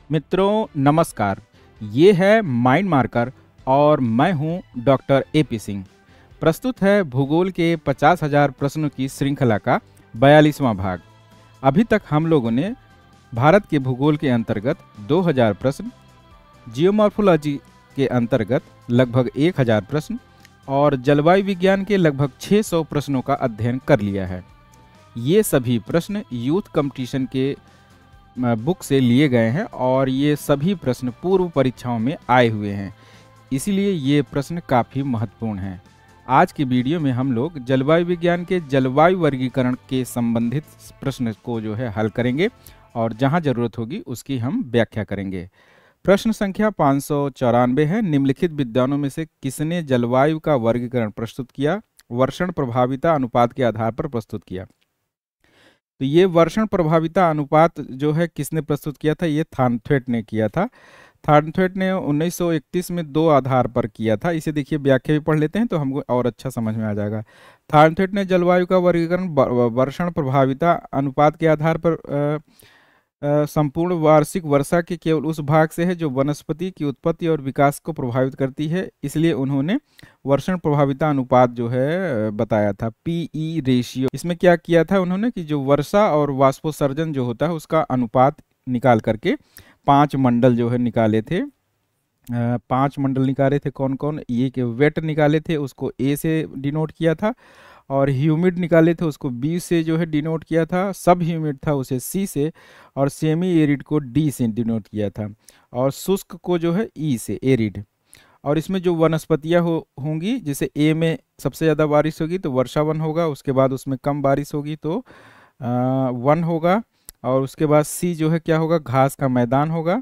मित्रों नमस्कार। ये है माइंड मार्कर और मैं हूं डॉक्टर एपी सिंह। प्रस्तुत है भूगोल के 50,000 प्रश्नों की श्रृंखला का 42वां भाग। अभी तक हम लोगों ने भारत के भूगोल के अंतर्गत 2000 प्रश्न, जियोमॉर्फोलॉजी के अंतर्गत लगभग 1000 प्रश्न और जलवायु विज्ञान के लगभग 600 प्रश्नों का अध्ययन कर लिया है। ये सभी प्रश्न यूथ कंपटीशन के बुक से लिए गए हैं और ये सभी प्रश्न पूर्व परीक्षाओं में आए हुए हैं, इसीलिए ये प्रश्न काफ़ी महत्वपूर्ण हैं। आज की वीडियो में हम लोग जलवायु विज्ञान के जलवायु वर्गीकरण के संबंधित प्रश्न को जो है हल करेंगे और जहां ज़रूरत होगी उसकी हम व्याख्या करेंगे। प्रश्न संख्या 594 है। निम्नलिखित विद्वानों में से किसने जलवायु का वर्गीकरण प्रस्तुत किया? वर्षण प्रभाविता अनुपात के आधार पर प्रस्तुत किया। तो ये वर्षण प्रभाविता अनुपात जो है किसने प्रस्तुत किया था? ये थार्नथवेट ने किया था। थार्नथवेट ने 1931 में दो आधार पर किया था। इसे देखिए, व्याख्या भी पढ़ लेते हैं तो हमको और अच्छा समझ में आ जाएगा। थार्नथवेट ने जलवायु का वर्गीकरण वर्षण प्रभाविता अनुपात के आधार पर संपूर्ण वार्षिक वर्षा के केवल उस भाग से है जो वनस्पति की उत्पत्ति और विकास को प्रभावित करती है, इसलिए उन्होंने वर्षण प्रभाविता अनुपात जो है बताया था, पीई रेशियो। इसमें क्या किया था उन्होंने कि जो वर्षा और वाष्पोत्सर्जन जो होता है उसका अनुपात निकाल करके 5 मंडल जो है निकाले थे। 5 मंडल निकाले थे। कौन कौन? ये कि वेट निकाले थे, उसको ए से डिनोट किया था, और ह्यूमिड निकाले थे, उसको बी से जो है डिनोट किया था, सब ह्यूमिड था उसे सी से, और सेमी एरिड को डी से डिनोट किया था, और शुष्क को जो है ई से, एरिड। और इसमें जो वनस्पतियाँ होंगी, जैसे ए में सबसे ज़्यादा बारिश होगी तो वर्षा वन होगा, उसके बाद उसमें कम बारिश होगी तो वन होगा, और उसके बाद सी जो है क्या होगा? घास का मैदान होगा,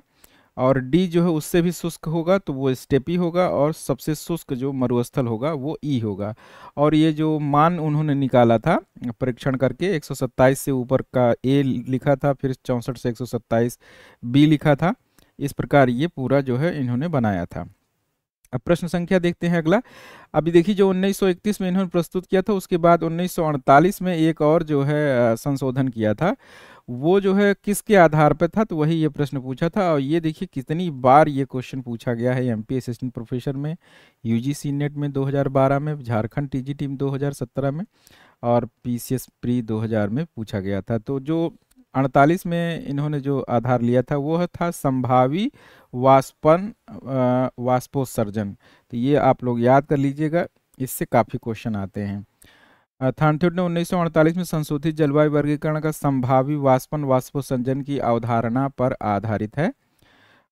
और डी जो है उससे भी शुष्क होगा तो वो स्टेपी होगा, और सबसे शुष्क जो मरुस्थल होगा वो ई होगा। और ये जो मान उन्होंने निकाला था परीक्षण करके, 127 से ऊपर का ए लिखा था, फिर 64 से 127 बी लिखा था। इस प्रकार ये पूरा जो है इन्होंने बनाया था। अब प्रश्न संख्या देखते हैं अगला। अभी देखिए, जो 1931 में इन्होंने प्रस्तुत किया था, उसके बाद 1948 में एक और जो है संशोधन किया था। वो जो है किसके आधार पर था? तो वही ये प्रश्न पूछा था। और ये देखिए कितनी बार ये क्वेश्चन पूछा गया है। एमपी असिस्टेंट प्रोफेसर में, यूजीसी नेट में 2012 में, झारखंड टीजीटी में 2017 में, और पीसीएस प्री 2000 में पूछा गया था। तो जो 48 में इन्होंने जो आधार लिया था वो था संभावी वाष्पोत्सर्जन। तो ये आप लोग याद कर लीजिएगा, इससे काफ़ी क्वेश्चन आते हैं। थार्नथवेट ने 1948 में संशोधित जलवायु वर्गीकरण का संभावी वाष्पोत्सर्जन की अवधारणा पर आधारित है।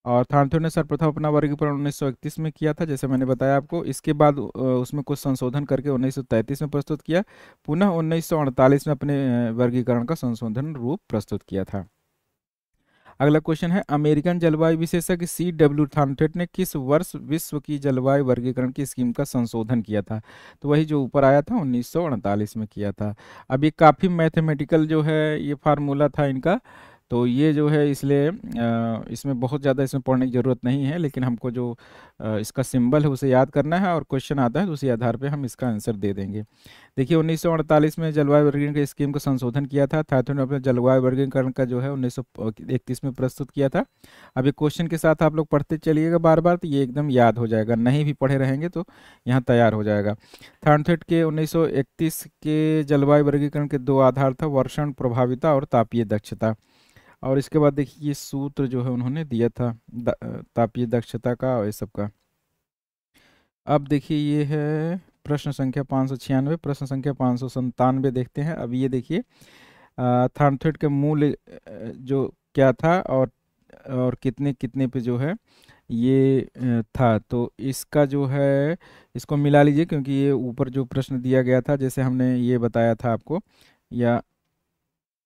और थार्नथवेट ने सर्वप्रथम अपना वर्गीकरण 1931 में किया था, जैसे मैंने बताया आपको। इसके बाद उसमें कुछ संशोधन करके 1933 में प्रस्तुत किया, पुनः 1948 में अपने वर्गीकरण का संशोधन रूप प्रस्तुत किया था। अगला क्वेश्चन है, अमेरिकन जलवायु विशेषज्ञ C.W. थार्नथवेट ने किस वर्ष विश्व की जलवायु वर्गीकरण की स्कीम का संशोधन किया था? तो वही जो ऊपर आया था, 1948 में किया था। अब ये काफ़ी मैथमेटिकल जो है ये फार्मूला था इनका, तो ये जो है इसलिए इसमें बहुत ज़्यादा इसमें पढ़ने की ज़रूरत नहीं है, लेकिन हमको जो इसका सिंबल है उसे याद करना है, और क्वेश्चन आता है तो उसी आधार पे हम इसका आंसर दे देंगे। देखिए, 1948 में जलवायु वर्गीकरण की स्कीम का संशोधन किया था। थार्नथवेट ने अपने जलवायु वर्गीकरण का जो है 1931 में प्रस्तुत किया था। अब ये क्वेश्चन के साथ आप लोग पढ़ते चलिएगा बार बार, तो ये एकदम याद हो जाएगा। नहीं भी पढ़े रहेंगे तो यहाँ तैयार हो जाएगा। थार्नथवेट के 1931 के जलवायु वर्गीकरण के दो आधार था, वर्षण प्रभाविता और तापीय दक्षता। और इसके बाद देखिए ये सूत्र जो है उन्होंने दिया था तापीय दक्षता का और ये सब का। अब देखिए ये है प्रश्न संख्या 596। प्रश्न संख्या 597 देखते हैं। अब ये देखिए थार्नथवेट के मूल जो क्या था, और कितने कितने पे जो है ये था, तो इसका जो है इसको मिला लीजिए, क्योंकि ये ऊपर जो प्रश्न दिया गया था, जैसे हमने ये बताया था आपको, या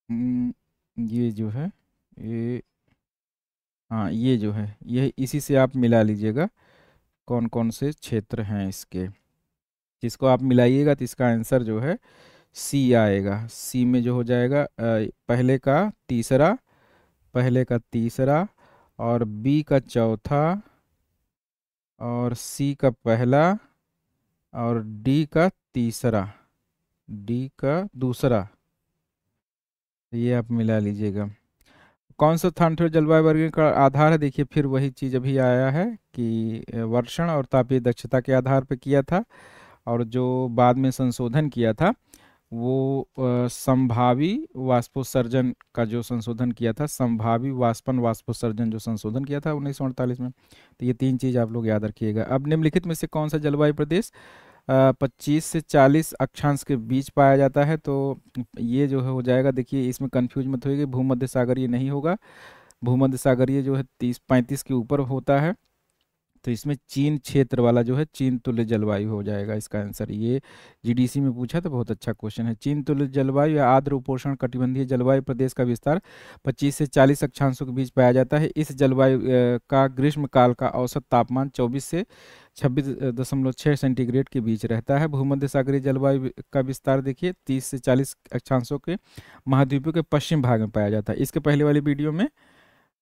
ये जो है ये, हाँ ये जो है ये इसी से आप मिला लीजिएगा कौन कौन से क्षेत्र हैं इसके। जिसको आप मिलाइएगा तो इसका आंसर जो है सी आएगा। सी में जो हो जाएगा पहले का तीसरा, और बी का चौथा, और सी का पहला, और डी का तीसरा, डी का दूसरा। ये आप मिला लीजिएगा। कौन सा स्थान जलवायु वर्गीकरण का आधार है? देखिए फिर वही चीज़ अभी आया है कि वर्षण और तापीय दक्षता के आधार पर किया था, और जो बाद में संशोधन किया था वो संभावी वाष्पोत्सर्जन का जो संशोधन किया था, संभावी वाष्पन वाष्पोत्सर्जन जो संशोधन किया था 1948 में। तो ये तीन चीज़ आप लोग याद रखिएगा। अब निम्नलिखित में से कौन सा जलवायु प्रदेश 25 से 40 अक्षांश के बीच पाया जाता है? तो ये जो है हो जाएगा, देखिए इसमें कंफ्यूज मत होइए, भूमध्य सागरीय नहीं होगा। भूमध्य सागरीय जो है 30-35 के ऊपर होता है, तो इसमें चीन क्षेत्र वाला जो है चीन तुल्य जलवायु हो जाएगा इसका आंसर। ये जीडीसी में पूछा तो बहुत अच्छा क्वेश्चन है। चीन तुल्य जलवायु या आर्द्र उपोष्ण कटिबंधीय जलवायु प्रदेश का विस्तार 25 से 40 अक्षांशों के बीच पाया जाता है। इस जलवायु का ग्रीष्म काल का औसत तापमान 24 से 26.6 सेंटीग्रेड के बीच रहता है। भूमध्य सागरीय जलवायु का विस्तार देखिए 30 से 40 अक्षांशों के महाद्वीपों के पश्चिम भाग में पाया जाता है। इसके पहले वाली वीडियो में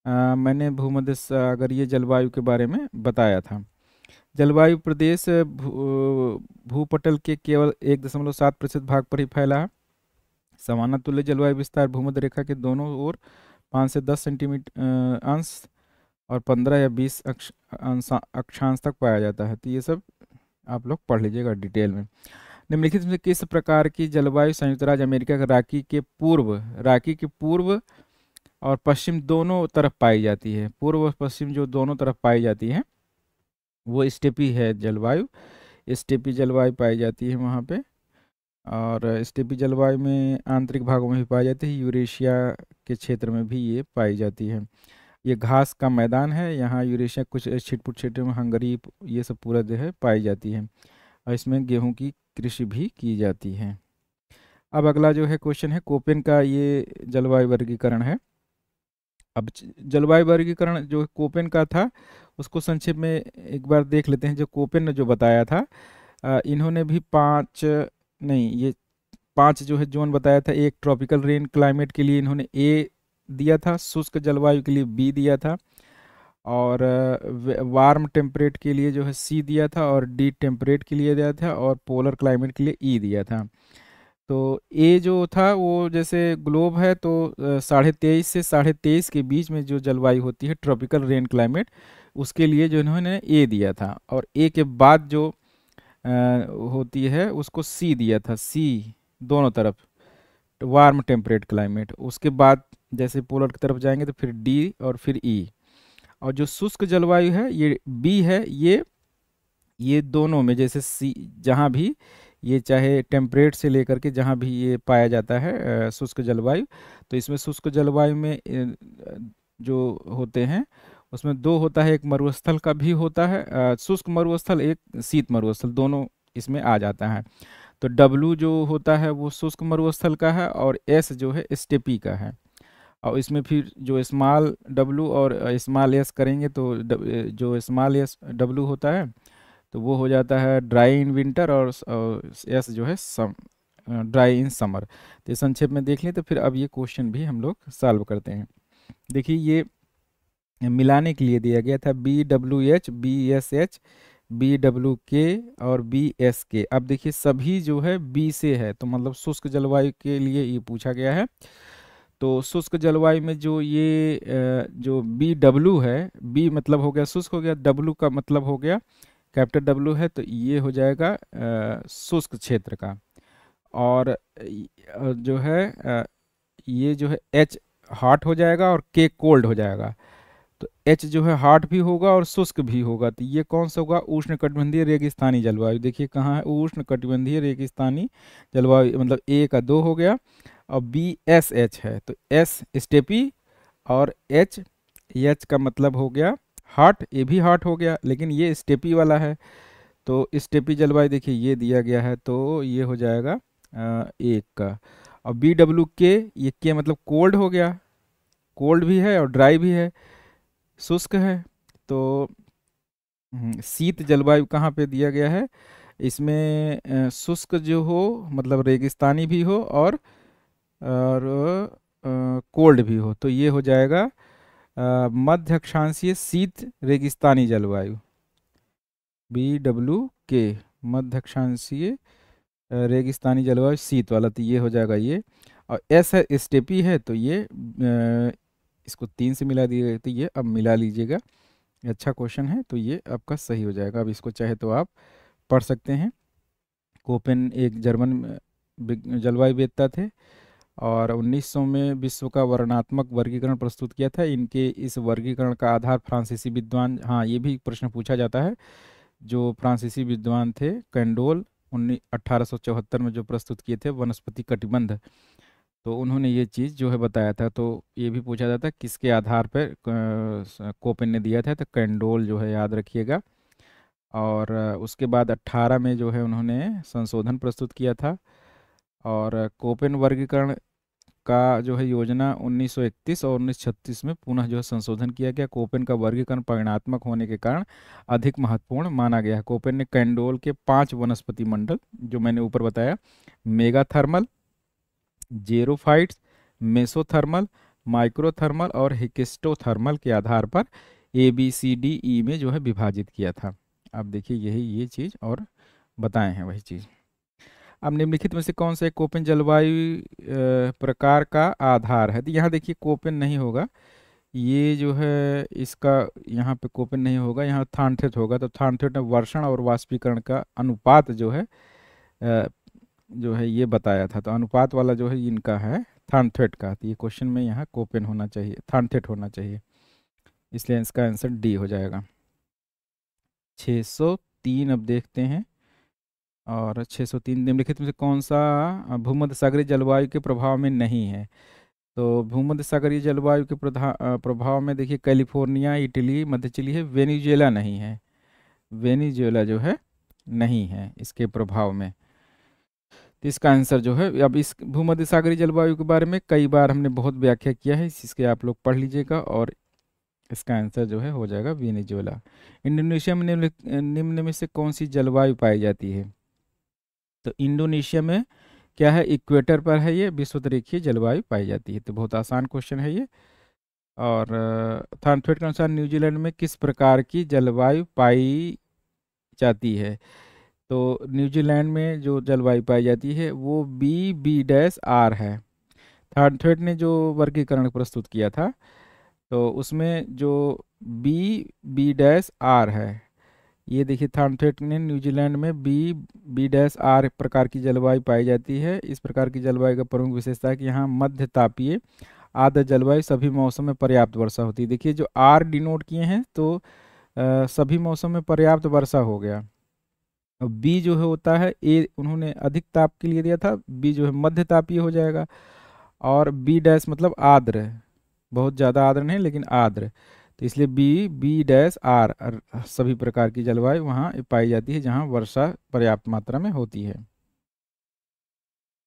मैंने भूमध्य सागरीय जलवायु के बारे में बताया था। जलवायु प्रदेश भूपटल के केवल 1.7% भाग पर ही फैला है। सामान्य तुल्य जलवायु विस्तार भूमध्य रेखा के दोनों ओर 5 से 10 सेंटीमीटर अंश और 15 या 20 अक्षांश तक पाया जाता है। तो ये सब आप लोग पढ़ लीजिएगा डिटेल में। निम्नलिखित में किस प्रकार की जलवायु संयुक्त राज्य अमेरिका के रांची के पूर्व और पश्चिम दोनों तरफ पाई जाती है? पूर्व और पश्चिम जो दोनों तरफ पाई जाती है वो स्टेपी है जलवायु। स्टेपी जलवायु पाई जाती है वहाँ पे, और स्टेपी जलवायु में आंतरिक भागों में भी पाई जाती है, यूरेशिया के क्षेत्र में भी ये पाई जाती है। ये घास का मैदान है, यहाँ यूरेशिया कुछ छिटपुट क्षेत्र में हंगरी ये सब पूरा जो है पाई जाती है, और इसमें गेहूँ की कृषि भी की जाती है। अब अगला जो है क्वेश्चन है कोपेन का, ये जलवायु वर्गीकरण है। अब जलवायु वर्गीकरण जो कोपेन का था उसको संक्षेप में एक बार देख लेते हैं। जो कोपेन ने जो बताया था, इन्होंने भी ये 5 जो है जोन बताया था। एक ट्रॉपिकल रेन क्लाइमेट के लिए इन्होंने ए दिया था, शुष्क जलवायु के लिए बी दिया था, और वार्म टेम्परेट के लिए जो है सी दिया था, और डी टेम्परेट के लिए दिया था, और पोलर क्लाइमेट के लिए ई दिया था। तो ए जो था वो जैसे ग्लोब है तो 23.5 से 23.5 के बीच में जो जलवायु होती है ट्रॉपिकल रेन क्लाइमेट, उसके लिए जो इन्होंने ए दिया था, और ए के बाद जो होती है उसको सी दिया था, सी दोनों तरफ वार्म टेम्परेट क्लाइमेट। उसके बाद जैसे पोलर की तरफ जाएंगे तो फिर डी और फिर ई। और जो शुष्क जलवायु है ये बी है। ये दोनों में जैसे सी जहाँ भी ये चाहे टेम्परेट से लेकर के जहाँ भी ये पाया जाता है शुष्क जलवायु, तो इसमें शुष्क जलवायु में जो होते हैं उसमें दो होता है, एक मरुस्थल का भी होता है, शुष्क मरुस्थल, एक शीत मरुस्थल, दोनों इसमें आ जाता है। तो डब्लू जो होता है वो शुष्क मरुस्थल का है, और एस जो है स्टेपी का है। और इसमें फिर जो स्मॉल डब्लू और स्मॉल एस करेंगे तो जो स्मॉल एस डब्लू होता है तो वो हो जाता है ड्राई इन विंटर, और एस जो है ड्राई इन समर। तो संक्षेप में देख लें तो फिर अब ये क्वेश्चन भी हम लोग सॉल्व करते हैं। देखिए ये मिलाने के लिए दिया गया था BWH, BSH, BWK और BSK। अब देखिए सभी जो है बी से है, तो मतलब शुष्क जलवायु के लिए ये पूछा गया है। तो शुष्क जलवायु में जो ये जो BW है, बी मतलब हो गया शुष्क हो गया, डब्लू का मतलब हो गया कैपिटल डब्लू है, तो ये हो जाएगा शुष्क क्षेत्र का। और जो है ये जो है एच हॉट हो जाएगा और के कोल्ड हो जाएगा। तो एच जो है हॉट भी होगा और शुष्क भी होगा, तो ये कौन सा होगा? उष्णकटिबंधीय रेगिस्तानी जलवायु। देखिए कहाँ है उष्णकटिबंधीय रेगिस्तानी जलवायु, मतलब ए का 2 हो गया, और BSH है तो एस स्टेपी, और एच का मतलब हो गया हॉट, ये भी हॉट हो गया लेकिन ये स्टेपी वाला है। तो स्टेपी जलवायु देखिए ये दिया गया है, तो ये हो जाएगा एक का। और BWK, ये के मतलब कोल्ड हो गया, कोल्ड भी है और ड्राई भी है, शुष्क है। तो शीत जलवायु कहाँ पे दिया गया है? इसमें शुष्क जो हो मतलब रेगिस्तानी भी हो और कोल्ड भी हो, तो ये हो जाएगा मध्य अक्षांशीय शीत रेगिस्तानी जलवायु BWK, मध्य अक्षांशीय रेगिस्तानी जलवायु शीत वाला, तो ये हो जाएगा ये। और एस है स्टेपी है, तो ये इसको 3 से मिला दिए तो ये अब मिला लीजिएगा। ये अच्छा क्वेश्चन है, तो ये आपका सही हो जाएगा। अब इसको चाहे तो आप पढ़ सकते हैं। कोपेन एक जर्मन जलवायु वेदता थे और 1900 में विश्व का वर्णनात्मक वर्गीकरण प्रस्तुत किया था। इनके इस वर्गीकरण का आधार फ्रांसीसी विद्वान, हाँ ये भी प्रश्न पूछा जाता है, जो फ्रांसीसी विद्वान थे कैंडोल 1874 में जो प्रस्तुत किए थे वनस्पति कटिबंध, तो उन्होंने ये चीज़ जो है बताया था। तो ये भी पूछा जाता है किसके आधार पर कोपेन ने दिया था, तो कैंडोल जो है याद रखिएगा। और उसके बाद 18 में जो है उन्होंने संशोधन प्रस्तुत किया था। और कोपेन वर्गीकरण का जो है योजना 1931 और 1936 में पुनः जो है संशोधन किया गया। कोपेन का वर्गीकरण परिमाणात्मक होने के कारण अधिक महत्वपूर्ण माना गया है। कोपेन ने कैंडोल के 5 वनस्पति मंडल जो मैंने ऊपर बताया, मेगाथर्मल, जेरोफाइट्स, मेसोथर्मल, माइक्रोथर्मल और हिकिस्टोथर्मल के आधार पर ABCDE में जो है विभाजित किया था। अब देखिए यही ये चीज़ और बताए हैं वही चीज़। अब निम्नलिखित में से कौन सा एक कोपेन जलवायु प्रकार का आधार है, तो यहाँ देखिए कोपेन नहीं होगा, ये जो है इसका यहाँ पे कोपेन नहीं होगा, यहाँ थानथेट होगा। तो थानथेट ने वर्षण और वाष्पीकरण का अनुपात जो है ये बताया था, तो अनुपात वाला जो है इनका है थानथेट का। तो ये क्वेश्चन में यहाँ कोपेन होना चाहिए, थानथेट होना चाहिए, इसलिए इसका आंसर डी हो जाएगा। 603 अब देखते हैं। और 603 निम्नलिखित में से कौन सा भूमध्य सागरीय जलवायु के प्रभाव में नहीं है, तो भूमध्य सागरीय जलवायु के प्रभाव में देखिए कैलिफोर्निया, इटली, मध्य चिली है, वेनेजुएला नहीं है। वेनेजुएला जो है नहीं है इसके प्रभाव में। तो इसका आंसर जो है, अब इस भूमध्य सागरीय जलवायु के बारे में कई बार हमने बहुत व्याख्या किया है, इसके आप लोग पढ़ लीजिएगा और इसका आंसर जो है हो जाएगा वेनेजुएला। इंडोनेशिया में निम्न में से कौन सी जलवायु पाई जाती है, तो इंडोनेशिया में क्या है, इक्वेटर पर है ये विषुवतरेखीय जलवायु पाई जाती है। तो बहुत आसान क्वेश्चन है ये। और थानथवेट के अनुसार न्यूजीलैंड में किस प्रकार की जलवायु पाई जाती है, तो न्यूजीलैंड में जो जलवायु पाई जाती है वो B-R है। थानथवेट ने जो वर्गीकरण प्रस्तुत किया था तो उसमें जो B-R है, ये देखिए थानथवेट ने न्यूजीलैंड में B-R प्रकार की जलवायु पाई जाती है। इस प्रकार की जलवायु का प्रमुख विशेषता है कि यहाँ मध्य तापीय आर्द्र जलवायु, सभी मौसम में पर्याप्त वर्षा होती है। देखिए जो R डिनोट किए हैं तो सभी मौसम में पर्याप्त वर्षा हो गया। और B जो है होता है, A उन्होंने अधिक ताप के लिए दिया था, B जो है मध्य तापीय हो जाएगा। और B- मतलब आर्द्र, बहुत ज़्यादा आर्द्र नहीं लेकिन आर्द्र, तो इसलिए B-R सभी प्रकार की जलवायु वहाँ पाई जाती है जहाँ वर्षा पर्याप्त मात्रा में होती है।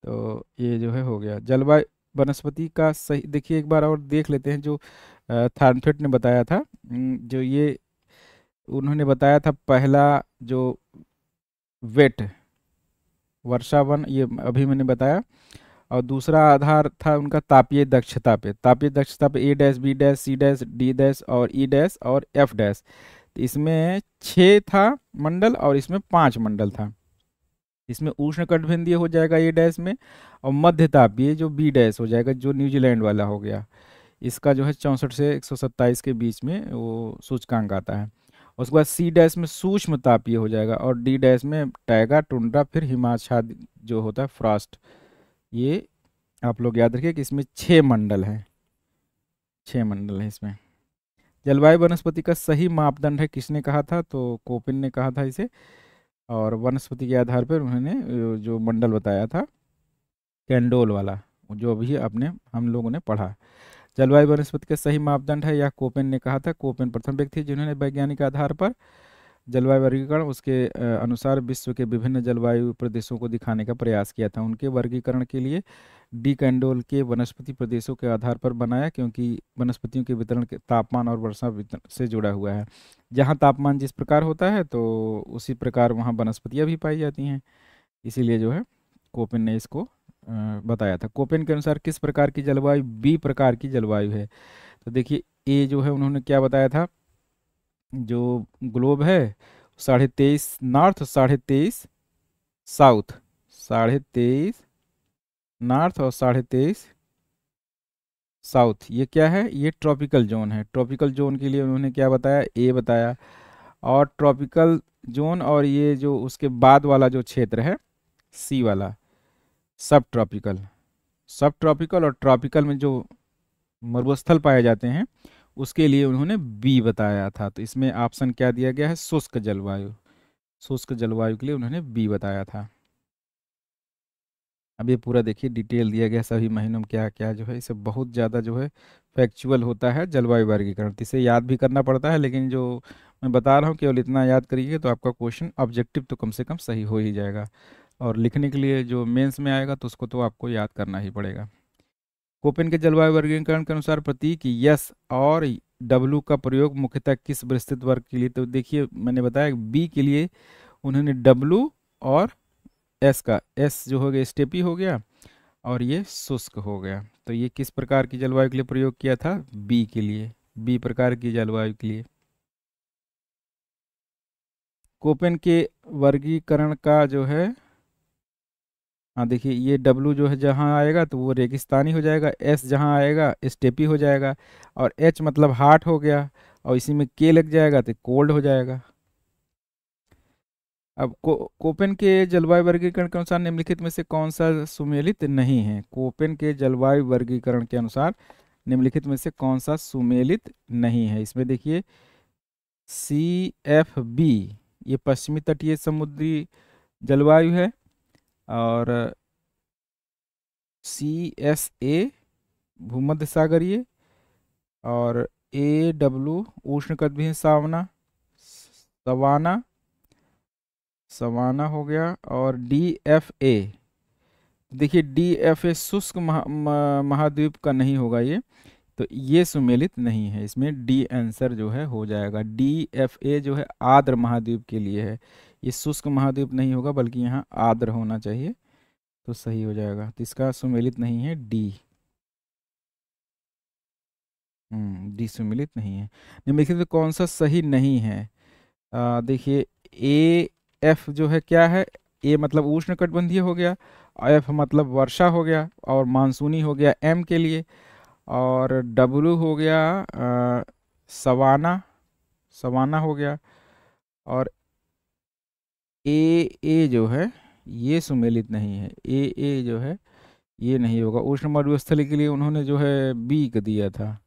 तो ये जो है हो गया जलवायु वनस्पति का सही। देखिए एक बार और देख लेते हैं जो थानथवेट ने बताया था, जो ये उन्होंने बताया था पहला जो वेट वर्षावन, ये अभी मैंने बताया। और दूसरा आधार था उनका तापीय दक्षता पे, तापीय दक्षता पे A-B-C-D- और E- और F। तो इसमें 6 था मंडल और इसमें 5 मंडल था। इसमें उष्णकटिबंधीय हो जाएगा A- में, और मध्य तापीय जो B- हो जाएगा, जो न्यूजीलैंड वाला हो गया। इसका जो है 64 से 127 के बीच में वो सूचकांक आता है। उसके बाद C- में सूक्ष्म तापीय हो जाएगा, और D- में टैगा, टुंड्रा, फिर हिमाच्छाद जो होता है फ्रॉस्ट। ये आप लोग याद रखिए कि इसमें 6 मंडल हैं, 6 मंडल हैं इसमें। जलवायु वनस्पति का सही मापदंड है किसने कहा था, तो कोपेन ने कहा था इसे। और वनस्पति के आधार पर उन्होंने जो मंडल बताया था कैंडोल वाला, जो अभी अपने हम लोगों ने पढ़ा। जलवायु वनस्पति का सही मापदंड है, यह कोपेन ने कहा था। कोपेन प्रथम व्यक्ति जिन्होंने वैज्ञानिक आधार पर जलवायु वर्गीकरण उसके अनुसार विश्व के विभिन्न जलवायु प्रदेशों को दिखाने का प्रयास किया था। उनके वर्गीकरण के लिए डी कैंडोल के वनस्पति प्रदेशों के आधार पर बनाया, क्योंकि वनस्पतियों के वितरण के तापमान और वर्षा वितरण से जुड़ा हुआ है। जहाँ तापमान जिस प्रकार होता है तो उसी प्रकार वहाँ वनस्पतियाँ भी पाई जाती हैं, इसीलिए जो है कोपेन ने इसको बताया था। कोपेन के अनुसार किस प्रकार की जलवायु बी प्रकार की जलवायु है, तो देखिए ए जो है उन्होंने क्या बताया था, जो ग्लोब है 23.5 नॉर्थ, 23.5 साउथ, 23.5 नॉर्थ और 23.5 साउथ, ये क्या है, ये ट्रॉपिकल जोन है। ट्रॉपिकल जोन के लिए उन्होंने क्या बताया, ए बताया। और ट्रॉपिकल जोन और ये जो उसके बाद वाला जो क्षेत्र है, सी वाला, सब ट्रॉपिकल। सब ट्रॉपिकल और ट्रॉपिकल में जो मरुस्थल पाए जाते हैं उसके लिए उन्होंने बी बताया था। तो इसमें ऑप्शन क्या दिया गया है, शुष्क जलवायु। शुष्क जलवायु के लिए उन्होंने बी बताया था। अब ये पूरा देखिए डिटेल दिया गया सभी महीनों में क्या क्या जो है, इसे बहुत ज़्यादा जो है फैक्चुअल होता है जलवायु वर्गीकरण। तो इसे याद भी करना पड़ता है, लेकिन जो मैं बता रहा हूँ केवल इतना याद करिए तो आपका क्वेश्चन ऑब्जेक्टिव तो कम से कम सही हो ही जाएगा। और लिखने के लिए जो मेंस में आएगा तो उसको तो आपको याद करना ही पड़ेगा। कोपेन के जलवायु वर्गीकरण के अनुसार प्रतीक यस और डब्लू का प्रयोग मुख्यतः किस विस्तृत वर्ग के लिए, तो देखिए मैंने बताया बी के लिए उन्होंने डब्लू और एस का, एस जो हो गया स्टेपी हो गया और ये शुष्क हो गया। तो ये किस प्रकार की जलवायु के लिए प्रयोग किया था, बी के लिए, बी प्रकार की जलवायु के लिए। कोपेन के वर्गीकरण का जो है, हाँ देखिए ये डब्लू जो है जहाँ आएगा तो वो रेगिस्तानी हो जाएगा, एस जहाँ आएगा स्टेपी हो जाएगा, और एच मतलब हार्ट हो गया, और इसी में के लग जाएगा तो कोल्ड हो जाएगा। अब कोपेन के जलवायु वर्गीकरण के अनुसार निम्नलिखित में से कौन सा सुमेलित नहीं है। कोपेन के जलवायु वर्गीकरण के अनुसार निम्नलिखित में से कौन सा सुमेलित नहीं है। इसमें देखिए CFB ये पश्चिमी तटीय समुद्री जलवायु है, और CSA भूमध्य सागरीय, और AW उष्णकटिबंधीय सावना, सवाना, सवाना हो गया, और DFA, देखिए DFA शुष्क महाद्वीप का नहीं होगा ये, तो ये सुमेलित नहीं है। इसमें डी आंसर जो है हो जाएगा। DFA जो है आर्द्र महाद्वीप के लिए है, ये शुष्क महाद्वीप नहीं होगा बल्कि यहाँ आर्द्र होना चाहिए, तो सही हो जाएगा। तो इसका सुमेलित नहीं है डी। डी सुमेलित नहीं है। निम्नलिखित में कौन सा सही नहीं है। देखिए AF जो है क्या है, ए मतलब उष्णकटिबंधीय हो गया, एफ मतलब वर्षा हो गया, और मानसूनी हो गया एम के लिए, और डब्लू हो गया सवाना, सवाना हो गया, और ए जो है ये सुमेलित नहीं है। ए जो है ये नहीं होगा। उष्ण मरुस्थली के लिए उन्होंने जो है बी का दिया था,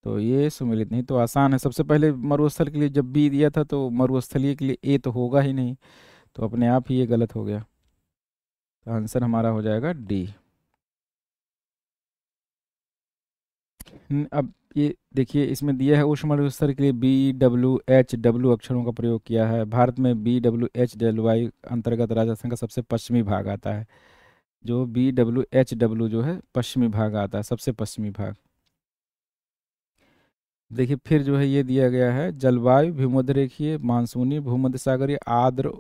तो ये सुमेलित नहीं। तो आसान है, सबसे पहले मरुस्थल के लिए जब बी दिया था तो मरुस्थलीय के लिए ए तो होगा ही नहीं, तो अपने आप ही ये गलत हो गया। तो आंसर हमारा हो जाएगा डी। अब ये देखिए इसमें दिया है उष्ण मरुस्थल के लिए BWH अक्षरों का प्रयोग किया है। भारत में BWH जलवायु अंतर्गत राजस्थान का सबसे पश्चिमी भाग आता है। जो BWH जो है पश्चिमी भाग आता है, सबसे पश्चिमी भाग। देखिए फिर जो है ये दिया गया है जलवायु भूमध्य रेखीय, मानसूनी, भूमध्य सागरीय, आर्द्र,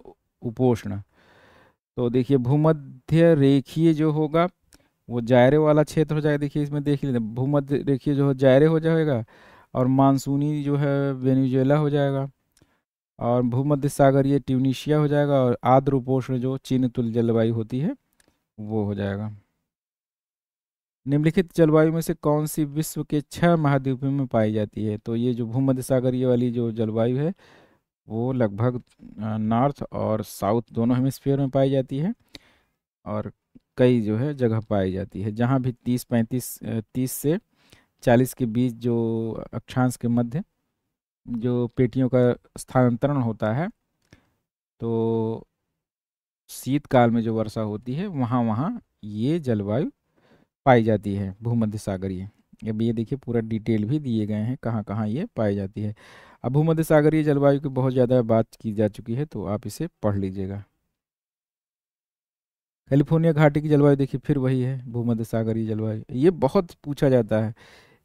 उपोष्ण। तो देखिए भूमध्य रेखीय जो होगा वो जायरे वाला क्षेत्र हो जाएगा। देखिए इसमें देख लीजिए भूमध्य रेखीय जो है जायरे हो जाएगा, और मानसूनी जो है वेनेजुएला हो जाएगा, और भूमध्य सागरीय ट्यूनीशिया हो जाएगा, और आर्द्र उपोष्ण जो चीन तुल्य जलवायु होती है वो हो जाएगा। निम्नलिखित जलवायु में से कौन सी विश्व के 6 महाद्वीपों में पाई जाती है। तो ये जो भूमध्य सागरीय वाली जो जलवायु है वो लगभग नॉर्थ और साउथ दोनों हेमिस्फीयर में पाई जाती है, और कई जो है जगह पाई जाती है जहाँ भी 30 से 40 के बीच जो अक्षांश के मध्य जो पेटियों का स्थानांतरण होता है, तो शीतकाल में जो वर्षा होती है वहाँ वहाँ ये जलवायु पाई जाती है भूमध्य सागरीय। अब ये देखिए पूरा डिटेल भी दिए गए हैं कहाँ कहाँ ये पाई जाती है। अब भूमध्य सागरीय जलवायु की बहुत ज़्यादा बात की जा चुकी है, तो आप इसे पढ़ लीजिएगा। कैलिफोर्निया घाटी की जलवायु देखिए फिर वही है भूमध्य सागरीय जलवायु, ये बहुत पूछा जाता है।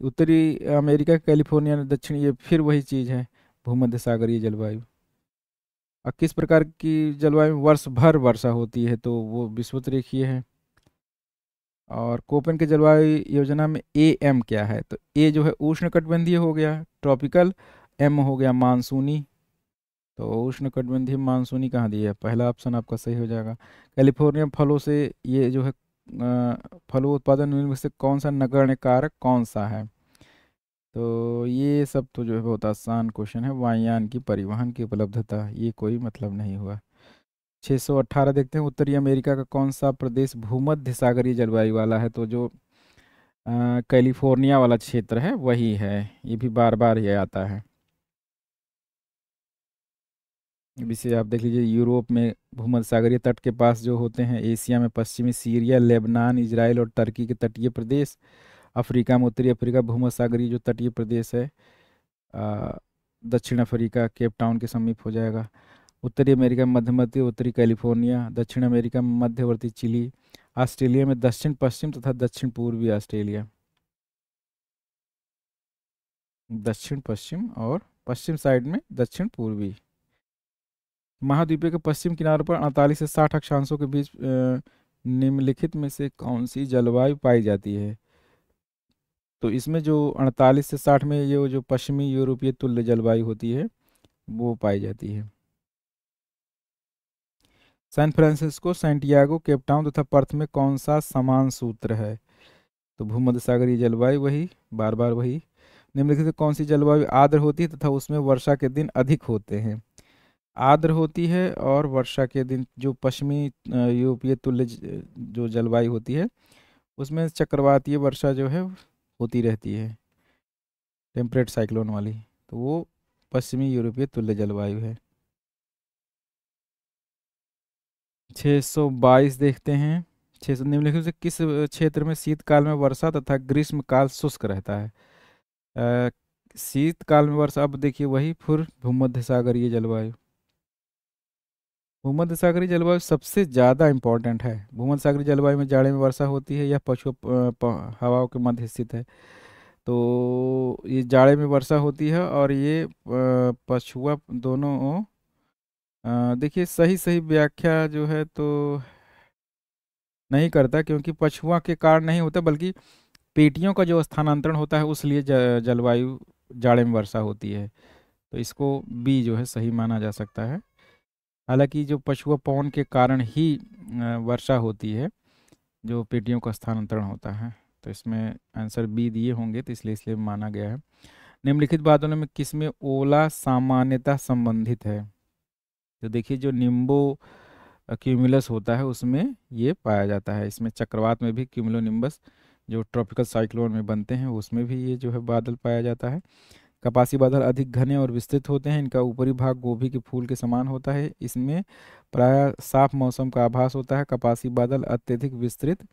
उत्तरी अमेरिका कैलिफोर्निया दक्षिण, ये फिर वही चीज़ है भूमध्य सागरीय जलवायु। और किस प्रकार की जलवायु में वर्ष भर वर्षा होती है, तो वो विषुवत रेखीय है। और कोपेन के जलवायु योजना में AM क्या है, तो ए जो है उष्णकटिबंधीय हो गया ट्रॉपिकल, M हो गया मानसूनी। तो उष्णकटिबंधीय मानसूनी कहाँ दिया है, पहला ऑप्शन आपका सही हो जाएगा। कैलिफोर्निया फलों से ये जो है फलोत्पादन में से कौन सा नगण्य कारक कौन सा है? तो ये सब तो जो है बहुत आसान क्वेश्चन है। वायुयान की परिवहन की उपलब्धता, ये कोई मतलब नहीं हुआ। 618 देखते हैं, उत्तरी अमेरिका का कौन सा प्रदेश भूमध्य सागरीय जलवायु वाला है? तो जो कैलिफोर्निया वाला क्षेत्र है वही है। ये भी बार बार ये आता है। इसे आप देख लीजिए, यूरोप में भूमध्य सागरीय तट के पास जो होते हैं, एशिया में पश्चिमी सीरिया, लेबनान, इजराइल और टर्की के तटीय प्रदेश, अफ्रीका में उत्तरी अफ्रीका भूमध्य सागरीय जो तटीय प्रदेश है, आ, दक्षिण अफ्रीका केप टाउन के समीप हो जाएगा। उत्तरी अमेरिका में मध्यवर्ती उत्तरी कैलिफोर्निया, दक्षिण अमेरिका में मध्यवर्ती चिली, ऑस्ट्रेलिया में दक्षिण पश्चिम तथा दक्षिण पूर्वी ऑस्ट्रेलिया। दक्षिण पश्चिम और पश्चिम साइड में दक्षिण पूर्वी। महाद्वीप के पश्चिम किनारों पर 48 से 60 अक्षांशों के बीच निम्नलिखित में से कौन सी जलवायु पाई जाती है? तो इसमें जो 48 से 60 में ये जो पश्चिमी यूरोपीय तुल्य जलवायु होती है वो पाई जाती है। San Francisco, Santiago, Cape Town तथा पर्थ में कौन सा समान सूत्र है? तो भूमध्य सागरीय जलवायु वही, बार बार वही। निम्नलिखित में कौन सी जलवायु आर्द्र होती है तथा उसमें वर्षा के दिन अधिक होते हैं? आर्द्र होती है और वर्षा के दिन जो पश्चिमी यूरोपीय तुल्य जो जलवायु होती है उसमें चक्रवातीय वर्षा जो है होती रहती है, टेम्परेट साइक्लोन वाली, तो वो पश्चिमी यूरोपीय तुल्य जलवायु है। 622 देखते हैं। 600 निम्नलिखित से किस क्षेत्र में शीतकाल में वर्षा तथा ग्रीष्मकाल शुष्क रहता है? अ, शीतकाल में वर्षा, अब देखिए वही फिर भूमध्य सागरीय जलवायु। भूमध्य सागरीय जलवायु सबसे ज़्यादा इम्पोर्टेंट है। भूमध्य सागरीय जलवायु में जाड़े में वर्षा होती है, यह पछुआ हवाओं के मध्य स्थित है। तो ये जाड़े में वर्षा होती है और ये पछुआ दोनों। देखिए सही सही व्याख्या जो है तो नहीं करता, क्योंकि पछुआ के कारण नहीं होता बल्कि पेटियों का जो स्थानांतरण होता है उसलिए जलवायु जाड़े में वर्षा होती है। तो इसको बी जो है सही माना जा सकता है। हालांकि जो पछुआ पवन के कारण ही वर्षा होती है, जो पेटियों का स्थानांतरण होता है। तो इसमें आंसर बी दिए होंगे, तो इसलिए इसलिए माना गया है। निम्नलिखित बादलों में किसमें ओला सामान्यतः संबंधित है? तो देखिए जो निम्बो क्यूमुलस होता है उसमें ये पाया जाता है। इसमें चक्रवात में भी क्यूमुलोनिम्बस जो ट्रॉपिकल साइक्लोन में बनते हैं उसमें भी ये जो है बादल पाया जाता है। कपासी बादल अधिक घने और विस्तृत होते हैं। इनका ऊपरी भाग गोभी के फूल के समान होता है। इसमें प्रायः साफ मौसम का आभास होता है। कपासी बादल अत्यधिक विस्तृत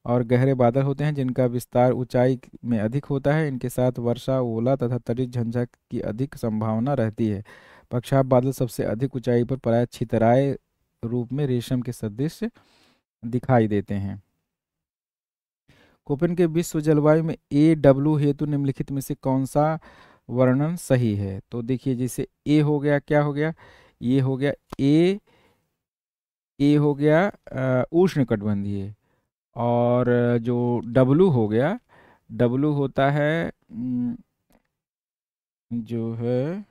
और गहरे बादल होते हैं जिनका विस्तार ऊंचाई में अधिक होता है। इनके साथ वर्षा, ओला तथा तड़ित झंझा की अधिक संभावना रहती है। पक्षाप बादल सबसे अधिक ऊंचाई पर प्रायः छितराए रूप में रेशम के सदृश दिखाई देते हैं। कोपेन के विश्व जलवायु में AW हेतु निम्नलिखित में से कौन सा वर्णन सही है? तो देखिए जैसे ए हो गया, क्या हो गया, ये हो गया ए हो गया उष्णकटिबंधीय, और जो W हो गया, W होता है जो है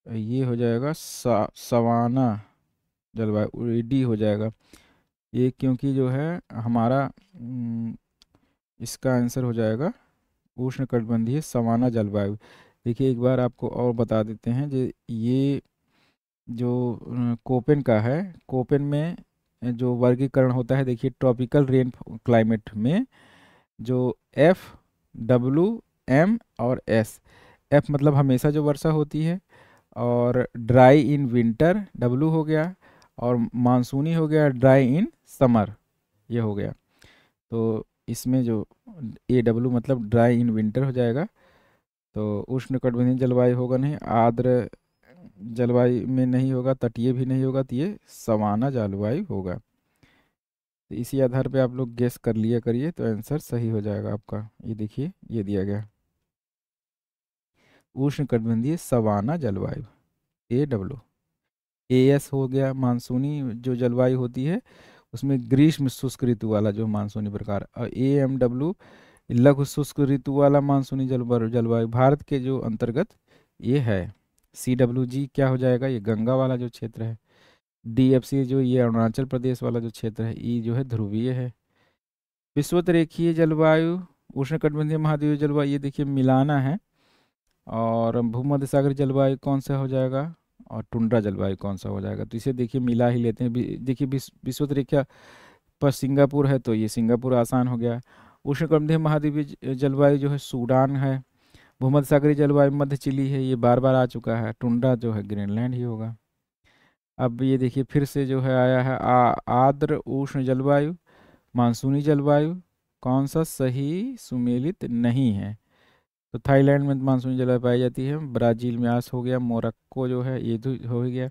ये हो जाएगा सवाना जलवायु, डी हो जाएगा ये, क्योंकि जो है हमारा इसका आंसर हो जाएगा उष्णकटिबंधीय सवाना जलवायु। देखिए एक बार आपको और बता देते हैं, जो ये जो कोपेन का है, कोपेन में जो वर्गीकरण होता है, देखिए ट्रॉपिकल रेन क्लाइमेट में जो FW, M और S मतलब हमेशा जो वर्षा होती है, और ड्राई इन विंटर W हो गया, और मानसूनी हो गया ड्राई इन समर, ये हो गया। तो इसमें जो AW मतलब ड्राई इन विंटर हो जाएगा। तो उष्णकटिबंधीय जलवायु होगा नहीं, आर्द्र जलवायु में नहीं होगा, तटीय भी नहीं होगा, तो ये सवाना जलवायु होगा। तो इसी आधार पे आप लोग गेस कर लिया करिए, तो आंसर सही हो जाएगा आपका। ये देखिए ये दिया गया उष्णकटिबंधीय सवाना जलवायु AW। AS हो गया मानसूनी जो जलवायु होती है, उसमें ग्रीष्म शुष्क ऋतु वाला जो मानसूनी प्रकार, और AMW लघु शुष्क ऋतु वाला मानसूनी जलवायु भारत के जो अंतर्गत ये है। CWG क्या हो जाएगा, ये गंगा वाला जो क्षेत्र है। DFC जो ये अरुणाचल प्रदेश वाला जो क्षेत्र है, ई जो है ध्रुवीय है। विषुवत-रेखीय जलवायु, उष्णकटिबंधीय महाद्वीपीय जलवायु, ये देखिए मिलाना है। और भूमध्य सागरीय जलवायु कौन सा हो जाएगा, और टुंड्रा जलवायु कौन सा हो जाएगा, तो इसे देखिए मिला ही लेते हैं। देखिए विषुवत-रेखा पर सिंगापुर है, तो ये सिंगापुर आसान हो गया। उष्णकटिबंधीय महाद्वीपीय जलवायु जो है सूडान है। भूमध्य सागरीय जलवायु मध्य चिली है, ये बार बार आ चुका है। टुंड्रा जो है ग्रीनलैंड ही होगा। अब ये देखिए फिर से जो है आया है आर्द्र उष्ण जलवायु, मानसूनी जलवायु, कौन सा सही सुमेलित नहीं है। तो थाईलैंड में मानसूनी जलवायु पाई जाती है। ब्राज़ील में आस हो गया। मोरक्को जो है ये तो हो ही गया।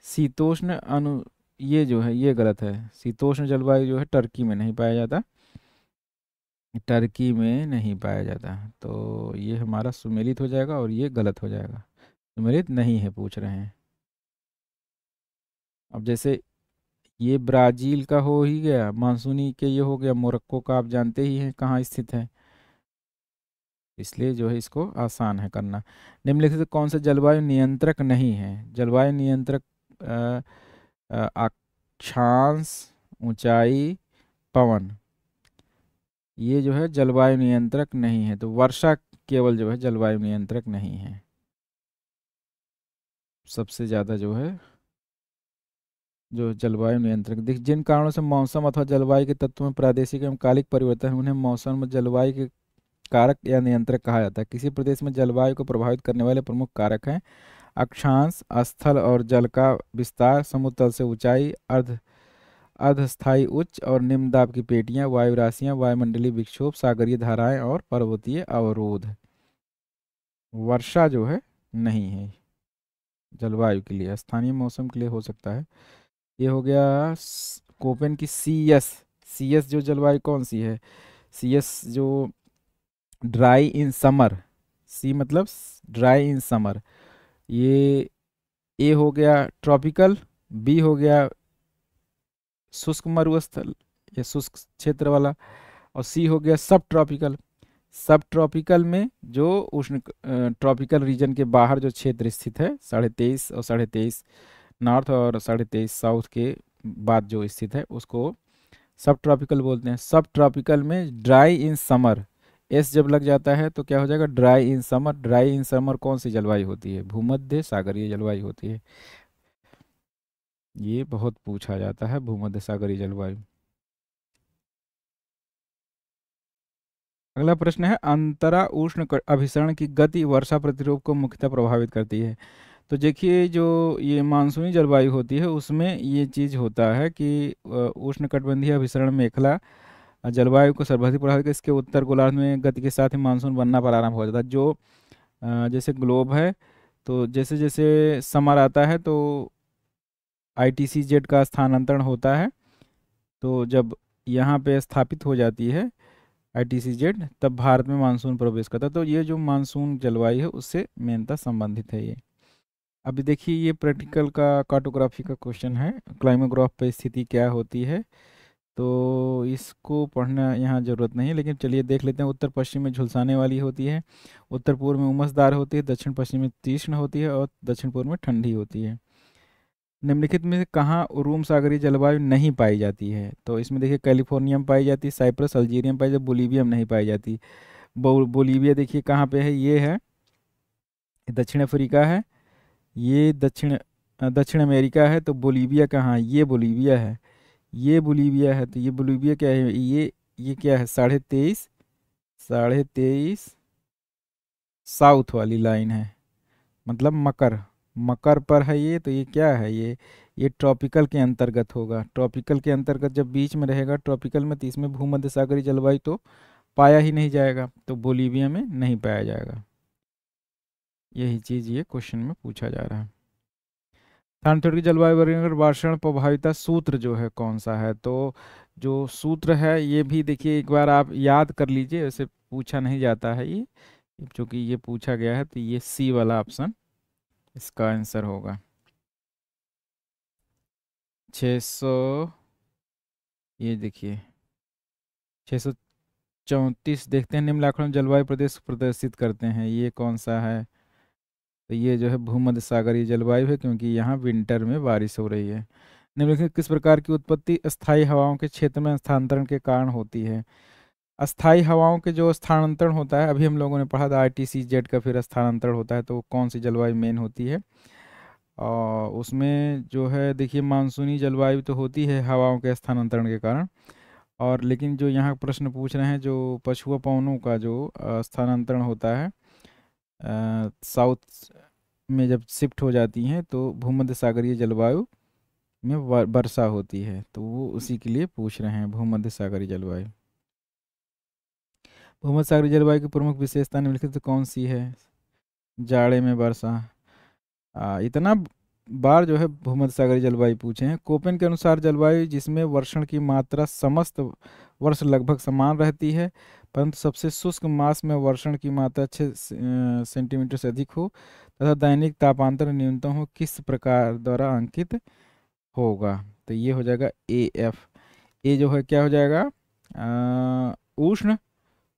शीतोष्ण अनु, ये जो है ये गलत है। शीतोष्ण जलवायु जो है टर्की में नहीं पाया जाता, टर्की में नहीं पाया जाता। तो ये हमारा सुमेलित हो जाएगा और ये गलत हो जाएगा, सुमेलित नहीं है पूछ रहे हैं। अब जैसे ये ब्राज़ील का हो ही गया, मानसूनी के ये हो गया। मोरक्को का आप जानते ही हैं कहाँ स्थित है, इसलिए जो है इसको आसान है करना। निम्नलिखित कौन सा जलवायु नियंत्रक नहीं है। जलवायु नियंत्रक अक्षांश, ऊंचाई, पवन, ये जो है जलवायु नियंत्रक नहीं है। तो वर्षा केवल जो है जलवायु नियंत्रक नहीं है। सबसे ज़्यादा जो है जो जलवायु नियंत्रक देख, जिन कारणों से मौसम अथवा जलवायु के तत्वों में प्रादेशिक एवं कालिक परिवर्तन है, उन्हें मौसम और जलवायु के कारक या नियंत्रक कहा जाता है। किसी प्रदेश में जलवायु को प्रभावित करने वाले प्रमुख कारक हैं अक्षांश, स्थल और जल का विस्तार, समुद्र तल से ऊंचाई, अर्धस्थायी उच्च और निम्न दाब की पेटियां, वायु राशियां, वायुमंडलीय विक्षोभ, सागरीय धाराएं और पर्वतीय अवरोध। वर्षा जो है नहीं है जलवायु के लिए, स्थानीय मौसम के लिए हो सकता है। ये हो गया कोपेन की सी एस जो जलवायु कौन सी है। सी एस जो ड्राई इन समर, सी मतलब ड्राई इन समर, ये ए हो गया ट्रॉपिकल, बी हो गया शुष्क मरुस्थल या शुष्क क्षेत्र वाला, और सी हो गया सब ट्रॉपिकल। सब ट्रॉपिकल में जो उष्ण ट्रॉपिकल रीजन के बाहर जो क्षेत्र स्थित है, 23.5 और 23.5 नॉर्थ और 23.5 साउथ के बाद जो स्थित है उसको सब ट्रॉपिकल बोलते हैं। सब ट्रॉपिकल में ड्राई इन समर, एस जब लग जाता है तो क्या हो जाएगा dry in summer. Dry in summer कौन सी जलवायु होती है, भूमध्य सागरीय जलवायु होती है। ये बहुत पूछा जाता है भूमध्य सागरीय जलवायु। अगला प्रश्न है अंतरा उष्ण अभिसरण की गति वर्षा प्रतिरोध को मुख्यतः प्रभावित करती है। तो देखिए जो ये मानसूनी जलवायु होती है उसमें ये चीज़ होता है कि उष्णकटिबंधीय अभिसरण मेखला जलवायु को सर्वाधिक प्रभावित कर, इसके उत्तर गोलार्ध में गति के साथ ही मानसून बनना प्रारंभ हो जाता है। जो जैसे ग्लोब है, तो जैसे जैसे समर आता है तो ITCZ का स्थानांतरण होता है। तो जब यहाँ पे स्थापित हो जाती है ITCZ, तब भारत में मानसून प्रवेश करता है। तो ये जो मानसून जलवायु है उससे मेनता संबंधित है ये। अभी देखिए ये प्रैक्टिकल का कार्टोग्राफी का क्वेश्चन है, क्लाइमोग्राफ पे स्थिति क्या होती है। तो इसको पढ़ना यहाँ ज़रूरत नहीं है, लेकिन चलिए देख लेते हैं। उत्तर पश्चिम में झुलसाने वाली होती है, उत्तर पूर्व में उमसदार होती है, दक्षिण पश्चिम में तीक्ष्ण होती है और दक्षिण पूर्व में ठंडी होती है। निम्नलिखित में से कहाँ उरुम सागरीय जलवायु नहीं पाई जाती है। तो इसमें देखिए कैलिफोर्निया में पाई जाती है, साइप्रस अल्जीरिया में पाई जाती है, बोलीविया में नहीं पाई जाती। बोलीविया देखिए कहाँ पे है, ये है दक्षिण अफ्रीका है, ये दक्षिण अमेरिका है। तो बोलीविया कहाँ है, ये बोलीविया है, ये बोलीविया है। तो ये बोलीविया क्या है, ये क्या है 23.5 साउथ वाली लाइन है, मतलब मकर, मकर पर है ये। तो ये क्या है, ये ट्रॉपिकल के अंतर्गत होगा। ट्रॉपिकल के अंतर्गत जब बीच में रहेगा ट्रॉपिकल में, तो इसमें भूमध्य सागरीय जलवायु तो पाया ही नहीं जाएगा, तो बोलीविया में नहीं पाया जाएगा। यही चीज़ ये क्वेश्चन में पूछा जा रहा है। स्थानांतरित जलवायु वर्गीकरण वार्षण प्रभाविता सूत्र जो है कौन सा है। तो जो सूत्र है ये भी देखिए एक बार आप याद कर लीजिए, वैसे पूछा नहीं जाता है ये, क्योंकि ये पूछा गया है। तो ये सी वाला ऑप्शन इसका आंसर होगा। 600, ये देखिए 634 देखते हैं। निम्न आंकड़ों में जलवायु प्रदेश प्रदर्शित करते हैं, ये कौन सा है। तो ये जो है भूमध्य सागरीय जलवायु है, क्योंकि यहाँ विंटर में बारिश हो रही है। निम्नलिखित किस प्रकार की उत्पत्ति अस्थायी हवाओं के क्षेत्र में स्थानांतरण के कारण होती है? अस्थायी हवाओं के जो स्थानांतरण होता है, अभी हम लोगों ने पढ़ा था ITCZ का, फिर स्थानांतरण होता है, तो कौन सी जलवायु मेन होती है? और उसमें जो है देखिए मानसूनी जलवायु तो होती है हवाओं के स्थानांतरण के कारण, और लेकिन जो यहाँ प्रश्न पूछ रहे हैं, जो पछुआ पवनों का जो स्थानांतरण होता है साउथ में जब शिफ्ट हो जाती हैं, तो भूमध्य सागरीय जलवायु में वर्षा होती है, तो वो उसी के लिए पूछ रहे हैं, भूमध्य सागरीय जलवायु। भूमध्य सागरीय जलवायु की प्रमुख विशेषता निम्नलिखित में कौन सी है? जाड़े में वर्षा। इतना बार जो है भूमध्य सागरीय जलवायु पूछे हैं। कोपेन के अनुसार जलवायु जिसमें वर्षण की मात्रा समस्त वर्ष लगभग समान रहती है, परंतु सबसे शुष्क मास में वर्षण की मात्रा 6 सेंटीमीटर से अधिक हो तथा दैनिक तापांतर न्यूनतम हो, किस प्रकार द्वारा अंकित होगा? तो ये हो जाएगा AF। ए जो है क्या हो जाएगा? उष्ण,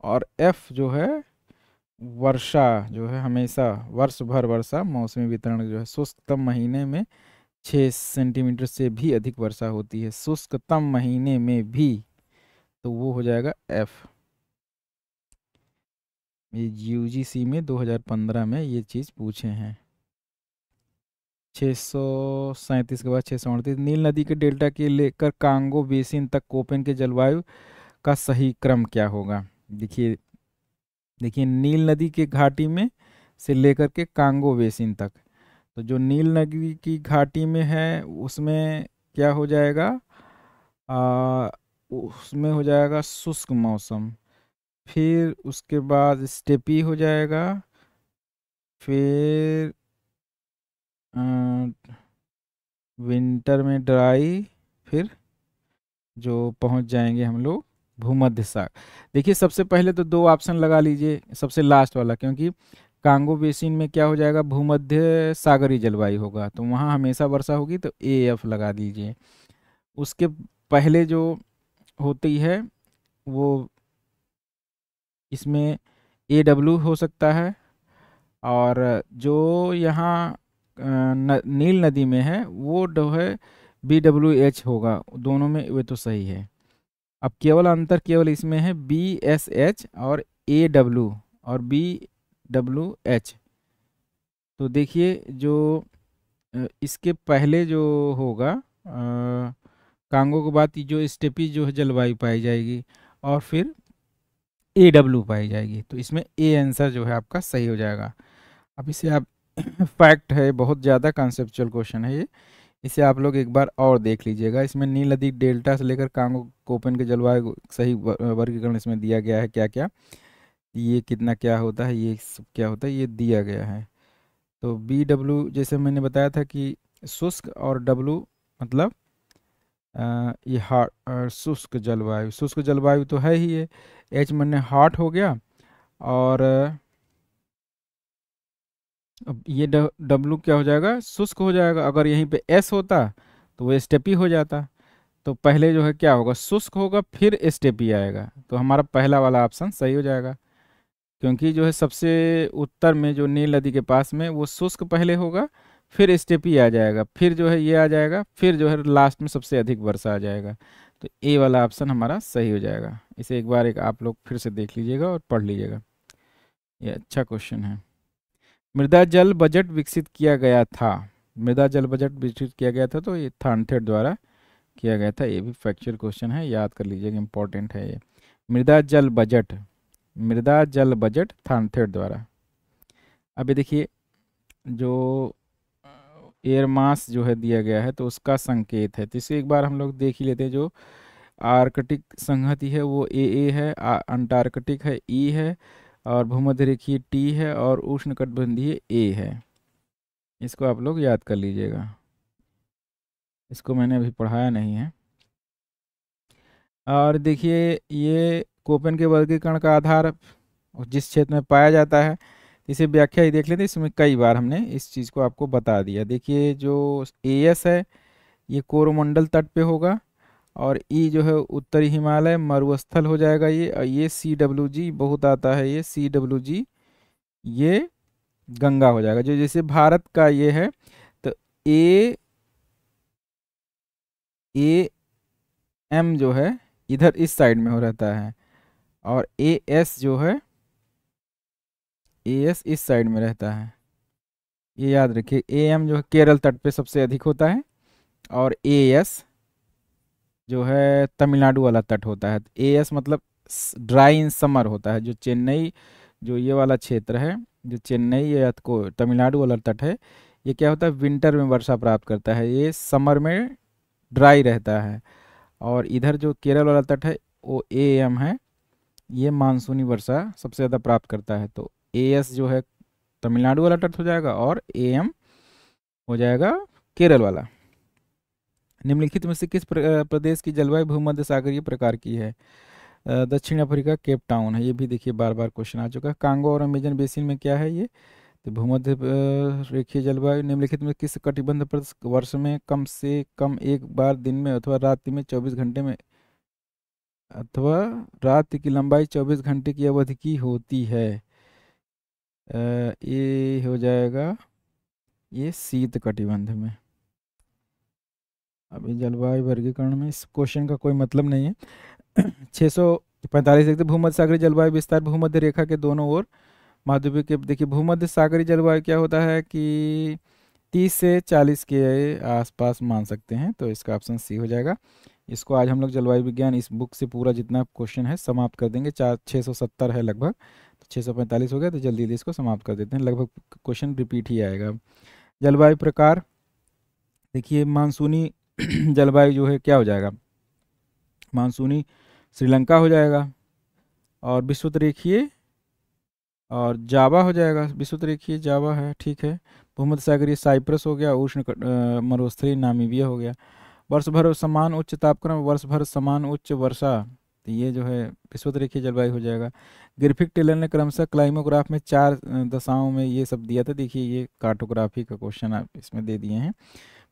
और F जो है वर्षा, जो है हमेशा वर्ष भर वर्षा, मौसमी वितरण जो है शुष्कतम महीने में 6 सेंटीमीटर से भी अधिक वर्षा होती है, शुष्कतम महीने में भी, तो वो हो जाएगा F। ये UGC में 2015 में ये चीज़ पूछे हैं। 637 के बाद 638, नील नदी के डेल्टा के लेकर कांगो बेसिन तक कोपेन के जलवायु का सही क्रम क्या होगा? देखिए देखिए नील नदी के घाटी में से लेकर के कांगो बेसिन तक, तो जो नील नदी की घाटी में है उसमें क्या हो जाएगा? उसमें हो जाएगा शुष्क मौसम, फिर उसके बाद स्टेपी हो जाएगा, फिर विंटर में ड्राई, फिर जो पहुंच जाएंगे हम लोग भूमध्य सागर। देखिए सबसे पहले तो 2 ऑप्शन लगा लीजिए, सबसे लास्ट वाला, क्योंकि कांगो बेसिन में क्या हो जाएगा? भूमध्य सागरीय जलवायु होगा, तो वहाँ हमेशा वर्षा होगी, तो AF लगा दीजिए। उसके पहले जो होती है वो इसमें AW हो सकता है, और जो यहाँ नील नदी में है वो जो है BWH होगा, दोनों में वे तो सही है। अब केवल अंतर केवल इसमें है BSH और AW और BWH। तो देखिए जो इसके पहले जो होगा कांगो के बाद जो स्टेपी जो है जलवायु पाई जाएगी, और फिर AW पाई जाएगी, तो इसमें A आंसर जो है आपका सही हो जाएगा। अब इसे आप फैक्ट है, बहुत ज़्यादा कॉन्सेप्चुअल क्वेश्चन है ये, इसे आप लोग एक बार और देख लीजिएगा। इसमें नील नदी डेल्टा से लेकर कांगो कोपेन के जलवायु सही वर्गीकरण इसमें दिया गया है, क्या क्या ये कितना क्या होता है, ये सब क्या होता है, ये दिया गया है। तो BW जैसे मैंने बताया था कि शुष्क, और W मतलब ये शुष्क जलवायु, शुष्क जलवायु तो है ही, ये H मैंने हॉट हो गया, और अब ये W क्या हो जाएगा? शुष्क हो जाएगा। अगर यहीं पे S होता तो वो स्टेपी हो जाता, तो पहले जो है क्या होगा? शुष्क होगा, फिर स्टेपी आएगा, तो हमारा पहला वाला ऑप्शन सही हो जाएगा, क्योंकि जो है सबसे उत्तर में जो नील नदी के पास में वो शुष्क पहले होगा, फिर स्टेपी आ जाएगा, फिर जो है ये आ जाएगा, फिर जो है लास्ट में सबसे अधिक वर्षा आ जाएगा, तो A वाला ऑप्शन हमारा सही हो जाएगा। इसे एक बार आप लोग फिर से देख लीजिएगा और पढ़ लीजिएगा, ये अच्छा क्वेश्चन है। मृदा जल बजट विकसित किया गया था, मृदा जल बजट विकसित किया गया था, तो ये थानथेड द्वारा किया गया था। ये भी फैक्चुअल क्वेश्चन है, याद कर लीजिएगा, इंपॉर्टेंट है ये। मृदा जल बजट, मृदा जल बजट थानथेड द्वारा। अभी देखिए जो एयर मास जो है दिया गया है, तो उसका संकेत है, तो इसे एक बार हम लोग देख ही लेते हैं। जो आर्कटिक संहति है वो AA है, अंटार्कटिक है E है, और भूमध्य रेखीय T है, और उष्णकटिबंधीय A है। इसको आप लोग याद कर लीजिएगा, इसको मैंने अभी पढ़ाया नहीं है। और देखिए ये कोपेन के वर्गीकरण का आधार जिस क्षेत्र में पाया जाता है, इसे व्याख्या ही देख लेते हैं, इसमें कई बार हमने इस चीज़ को आपको बता दिया। देखिए जो AS है ये कोरोमंडल तट पे होगा, और E जो है उत्तरी हिमालय मरुस्थल हो जाएगा ये CWG बहुत आता है, ये CWG ये गंगा हो जाएगा। जो जैसे भारत का ये है तो ए ए एम जो है इधर इस साइड में हो रहता है, और ए एस जो है ए एस इस साइड में रहता है। ये याद रखिए, ए एम जो है केरल तट पे सबसे अधिक होता है, और ए एस जो है तमिलनाडु वाला तट होता है। ए एस मतलब ड्राई इन समर होता है। जो चेन्नई, जो ये वाला क्षेत्र है, जो चेन्नई या को तमिलनाडु वाला तट है, ये क्या होता है, विंटर में वर्षा प्राप्त करता है, ये समर में ड्राई रहता है। और इधर जो केरल वाला तट है वो ए एम है, ये मानसूनी वर्षा सबसे ज़्यादा प्राप्त करता है। तो ए एस जो है तमिलनाडु वाला तट हो जाएगा, और ए एम हो जाएगा केरल वाला। निम्नलिखित में से किस प्रदेश की जलवायु भूमध्य सागरीय प्रकार की है? दक्षिण अफ्रीका, केप टाउन है। ये भी देखिए बार बार क्वेश्चन आ चुका है। कांगो और अमेजन बेसिन में क्या है ये? तो भूमध्य रेखीय जलवायु। निम्नलिखित में किस कटिबंध पर वर्ष में कम से कम एक बार दिन में अथवा रात में 24 घंटे में अथवा रात की लंबाई 24 घंटे की अवधि की होती है? ये हो जाएगा ये शीत कटिबंध में। अभी जलवायु वर्गीकरण में इस क्वेश्चन का कोई मतलब नहीं है। 645 देखते, भूमध्य सागरीय जलवायु विस्तार भूमध्य रेखा के दोनों ओर महाद्वीप के। देखिए भूमध्य सागरीय जलवायु क्या होता है कि 30 से 40 के आसपास मान सकते हैं, तो इसका ऑप्शन सी हो जाएगा। इसको आज हम लोग जलवायु विज्ञान इस बुक से पूरा जितना क्वेश्चन है समाप्त कर देंगे। 670 है लगभग, तो 645 हो गया, तो जल्दी जल्दी इसको समाप्त कर देते हैं। लगभग क्वेश्चन रिपीट ही आएगा। जलवायु प्रकार देखिए, मानसूनी जलवायु जो है क्या हो जाएगा, मानसूनी श्रीलंका हो जाएगा, और विषुवत रेखीय और जावा हो जाएगा। विषुवत रेखीय जावा है, ठीक है। भूमध्य सागरीय साइप्रस हो गया, उष्ण मरुस्थलीय नामीबिया हो गया। वर्ष भर समान उच्च तापक्रम, वर्ष भर समान उच्च वर्षा, तो ये जो है विषुवत रेखीय जलवायु हो जाएगा। ग्रिफिथ टेलर ने क्रमशः क्लाइमोग्राफ में 4 दशाओं में ये सब दिया था। देखिए ये कार्टोग्राफी का क्वेश्चन आप इसमें दे दिए हैं।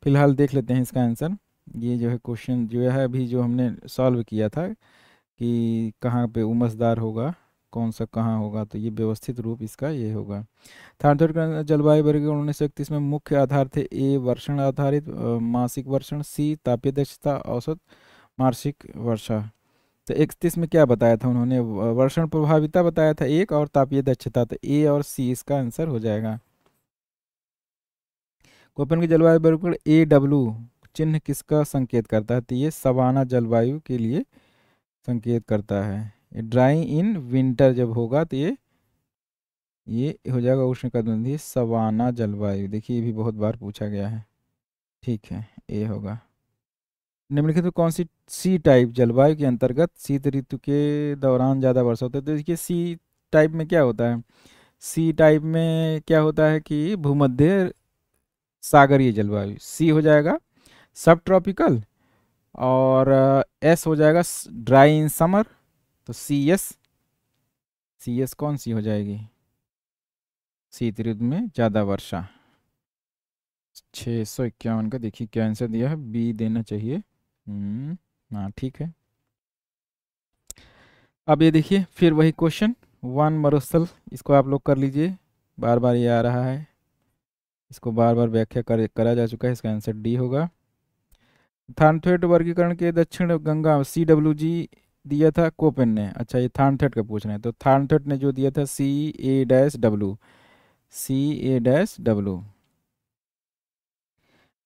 फिलहाल देख लेते हैं इसका आंसर। ये जो है क्वेश्चन जो है अभी जो हमने सॉल्व किया था कि कहाँ पे उमसदार होगा, कौन सा कहाँ होगा, तो ये व्यवस्थित रूप इसका ये होगा। थानथोट का जलवायु वर्गीकरण 1931 में मुख्य आधार थे ए वर्षण आधारित मासिक वर्षण, सी तापीय दक्षता, औसत मासिक वर्षा। तो 31 में क्या बताया था उन्होंने, वर्षण प्रभाविता बताया था एक, और तापीय दक्षता, तो ए और सी इसका आंसर हो जाएगा। कोपेन की जलवायु वर्गीकरण ए डब्ल्यू चिन्ह किसका संकेत करता है? तो ये सवाना जलवायु के लिए संकेत करता है। ड्राई इन विंटर जब होगा तो ये हो जाएगा उष्णकटिबंधीय सवाना जलवायु। देखिए ये भी बहुत बार पूछा गया है, ठीक है, ए होगा। निम्नलिखित में कौन सी सी टाइप जलवायु के अंतर्गत शीत ऋतु के दौरान ज़्यादा वर्षा होता है? तो देखिए सी टाइप में क्या होता है, सी टाइप में क्या होता है कि भूमध्य सागरीय जलवायु, सी हो जाएगा सब ट्रॉपिकल, और एस हो जाएगा ड्राई इन समर, तो सी एस कौन सी हो जाएगी, शीत ऋतु में ज़्यादा वर्षा। 651 का देखिए क्या आंसर दिया है, बी देना चाहिए। हाँ ठीक है। अब ये देखिए फिर वही क्वेश्चन, वन मरुस्थल, इसको आप लोग कर लीजिए, बार बार ये आ रहा है, इसको बार बार व्याख्या करा जा चुका है, इसका आंसर डी होगा। थानथेट वर्गीकरण के दक्षिण गंगा सी डब्ल्यू जी दिया था कोपेन ने। अच्छा ये थानथेट का पूछ रहे हैं, तो थानथेट ने जो दिया था सी ए डब्ल्यू।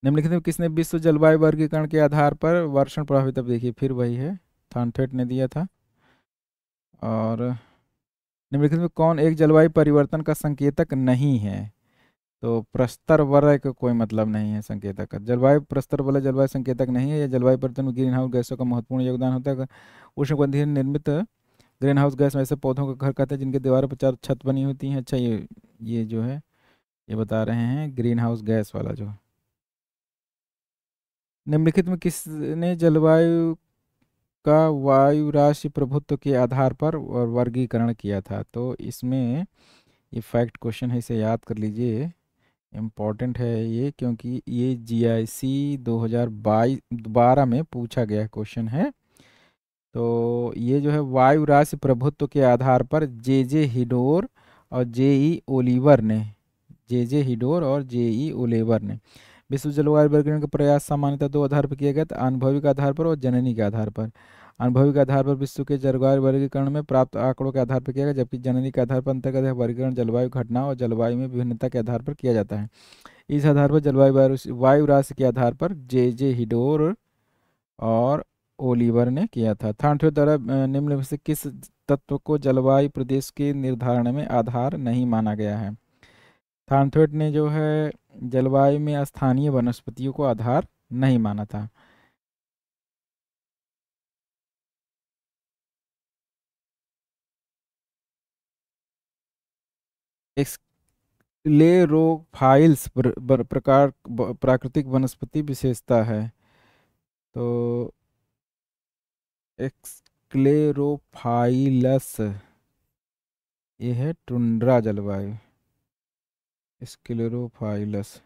निम्नलिखित में किसने विश्व जलवायु वर्गीकरण के आधार पर वर्षण प्रभावित, अब देखिए फिर वही है, थानथेट ने दिया था। और निम्नलिखित में कौन एक जलवायु परिवर्तन का संकेतक नहीं है? तो प्रस्तर वलय का कोई मतलब नहीं है संकेतक का। जलवायु प्रस्तर वलय जलवायु संकेतक नहीं है। यह जलवायु परिवर्तन में ग्रीन हाउस गैसों का महत्वपूर्ण योगदान होता है। उष्णकटिबंधीय निर्मित ग्रीन हाउस गैस में ऐसे पौधों का घर कहते हैं जिनके दीवारों पर 4 छत बनी होती हैं। अच्छा ये जो है ये बता रहे हैं ग्रीन हाउस गैस वाला जो। निम्नलिखित में किसने जलवायु का वायु राशि प्रभुत्व के आधार पर वर्गीकरण किया था? तो इसमें ये फैक्ट क्वेश्चन है, इसे याद कर लीजिए, इम्पॉर्टेंट है ये, क्योंकि ये GIC 2012 में पूछा गया क्वेश्चन है। तो ये जो है वायु राशि प्रभुत्व के आधार पर JJ हिडोर और JE ओलिवर ने जे हिडोर और जेई ओलेवर ने। विश्व जलवायु वर्गीकरण का प्रयास सामान्यतः दो आधार पर किया गया था, आनुभविक आधार पर और जननी के आधार पर। आनुभविक आधार पर विश्व के जलवायु वर्गीकरण में प्राप्त आंकड़ों के आधार पर किया गया, जबकि जननी के आधार पर अंतर्गत वर्गीकरण जलवायु घटनाओं और जलवायु में विभिन्नता के आधार पर किया जाता है। इस आधार पर जलवायु वायु राशि के आधार पर जे हिडोर और ओलिवर ने किया था। थानथ्वेट द्वारा निम्न में से किस तत्व को जलवायु प्रदेश के निर्धारण में आधार नहीं माना गया है? थानथ्वेट ने जो है जलवायु में स्थानीय वनस्पतियों को आधार नहीं माना था। स्क्लेरोफाइल्स प्रकार प्राकृतिक वनस्पति विशेषता है। तो स्क्लेरोफाइलस ये है टुंड्रा जलवायु। स्क्लेरोफाइलस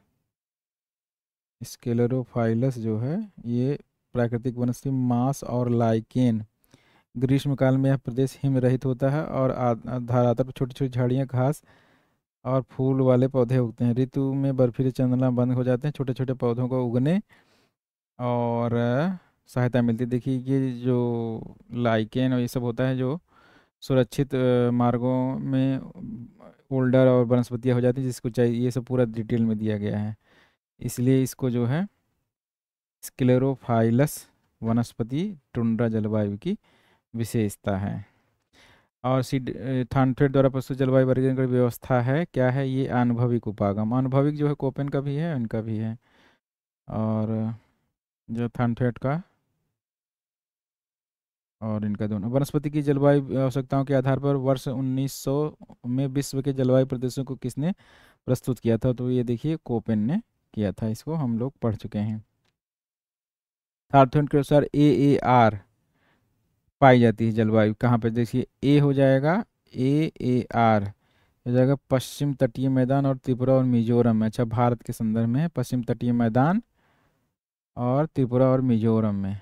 स्क्लेरोफाइलस जो है ये प्राकृतिक वनस्पति मांस और लाइकेन। ग्रीष्मकाल में यह प्रदेश हिम रहित होता है और धरातल पर छोटी छोटी झाड़ियाँ, घास और फूल वाले पौधे उगते हैं। ऋतु में बर्फीले चंद्रमा बंद हो जाते हैं, छोटे छोटे पौधों को उगने और सहायता मिलती है। देखिए ये जो लाइकेन और ये सब होता है जो सुरक्षित मार्गों में ओल्डर और वनस्पतियाँ हो जाती हैं, जिसको चाहिए ये सब पूरा डिटेल में दिया गया है। इसलिए इसको जो है स्क्लेरोफाइलस वनस्पति टुंड्रा जलवायु की विशेषता है। और थानथ्वेट द्वारा प्रस्तुत जलवायु वर्गीकरण की व्यवस्था है क्या है? ये आनुभविक उपागम। आनुभविक जो है कोपेन का भी है, इनका भी है। और जो थानथ्वेट का और इनका दोनों। वनस्पति की जलवायु आवश्यकताओं के आधार पर वर्ष 1900 में विश्व के जलवायु प्रदेशों को किसने प्रस्तुत किया था? तो ये देखिए कोपेन ने किया था, इसको हम लोग पढ़ चुके हैं। थानथ्वेट के अनुसार AAR पाई जाती है जलवायु कहाँ पे? देखिए ए हो जाएगा, AAR हो जाएगा पश्चिम तटीय मैदान और त्रिपुरा और मिजोरम में। अच्छा, भारत के संदर्भ में पश्चिम तटीय मैदान और त्रिपुरा और मिजोरम में।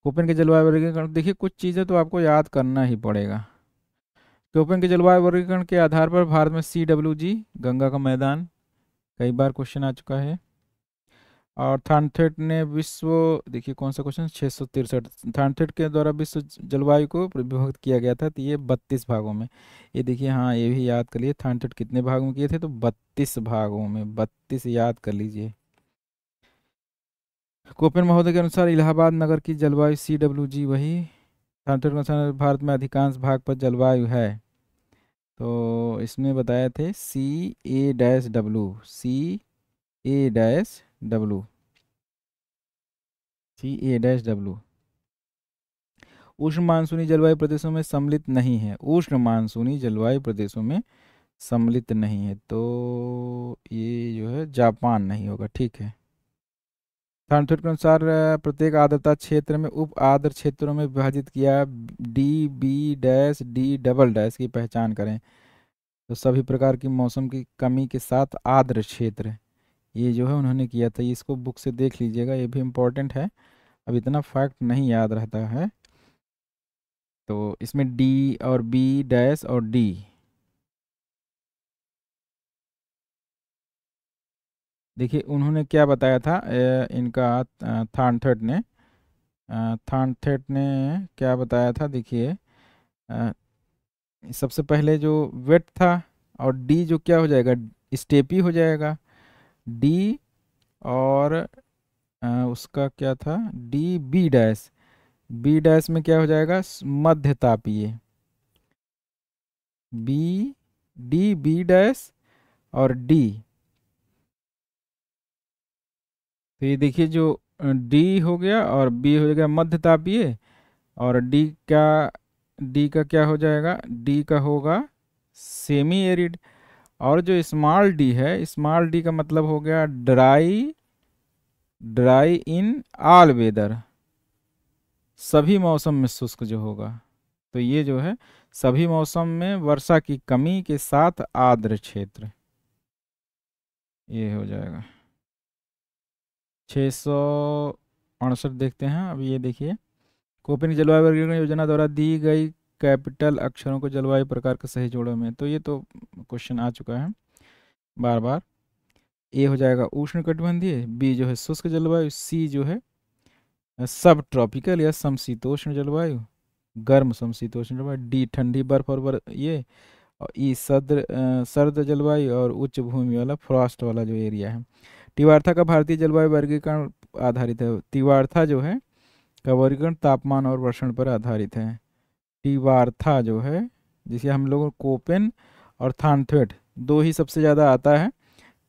कोपेन के जलवायु वर्गीकरण देखिए कुछ चीज़ें तो आपको याद करना ही पड़ेगा। कोपेन के जलवायु वर्गीकरण के आधार पर भारत में CWG गंगा का मैदान कई बार क्वेश्चन आ चुका है। और थानथ्वेट ने विश्व, देखिए कौन सा क्वेश्चन, 663। थानथ्वेट के द्वारा विश्व जलवायु को विभक्त किया गया था, तो ये 32 भागों में। ये देखिए, हाँ ये भी याद कर लिए, थानथ्वेट कितने भागों में किए थे? तो 32 भागों में, 32 याद कर लीजिए। कोपेन महोदय के अनुसार इलाहाबाद नगर की जलवायु CWG वही। थानथ्वेट के अनुसार भारत में अधिकांश भाग पर जलवायु है, तो इसमें बताए थे CA-W, CA-W, CA-W। उष्ण मानसूनी जलवायु प्रदेशों में सम्मिलित नहीं है, उष्ण मानसूनी जलवायु प्रदेशों में सम्मिलित नहीं है, तो ये जो है जापान नहीं होगा, ठीक है। थानथ्वेट के अनुसार प्रत्येक आर्द्रता क्षेत्र में उप आर्द्र क्षेत्रों में विभाजित किया, D, B-D, की पहचान करें। तो सभी प्रकार की मौसम की कमी के साथ आर्द्र क्षेत्र, ये जो है उन्होंने किया था। इसको बुक से देख लीजिएगा, ये भी इम्पोर्टेंट है, अब इतना फैक्ट नहीं याद रहता है। तो इसमें D और B- और D, देखिए उन्होंने क्या बताया था इनका थानथ्वेट ने, थानथ्वेट ने क्या बताया था? देखिए सबसे पहले जो वेट था, और डी जो क्या हो जाएगा, स्टेपी हो जाएगा डी। और उसका क्या था, बी डैश में क्या हो जाएगा, मध्य तापीय। B-D-B- और डी, तो ये देखिए जो डी हो गया और बी हो जाएगा मध्य तापीय, और डी का क्या हो जाएगा, डी का होगा सेमी एरिड। और जो स्मॉल डी है, स्मॉल डी का मतलब हो गया dry, dry in all weather, सभी मौसम में शुष्क जो होगा। तो ये जो है सभी मौसम में वर्षा की कमी के साथ आर्द्र क्षेत्र, ये हो जाएगा। 668 देखते हैं अब, ये देखिए कोपेन जलवायु वर्गीकरण योजना द्वारा दी गई कैपिटल अक्षरों को जलवायु प्रकार के सही जोड़ों में, तो ये तो क्वेश्चन आ चुका है बार बार। ए हो जाएगा उष्ण कटिबंधीय, बी जो है शुष्क जलवायु, सी जो है सब ट्रॉपिकल या समशीतोष्ण जलवायु, गर्म समशीतोष्ण जलवायु, डी ठंडी बर्फ और ये, और ई सर्द जलवायु और उच्च भूमि वाला फ्रॉस्ट वाला जो एरिया है। तिवार्था का भारतीय जलवायु वर्गीकरण आधारित है। तिवार्था जो है का वर्गीकरण तापमान और वर्षण पर आधारित है। तिवार्था जो है, जिसे हम लोग कोपेन और थानथवेट दो ही सबसे ज़्यादा आता है,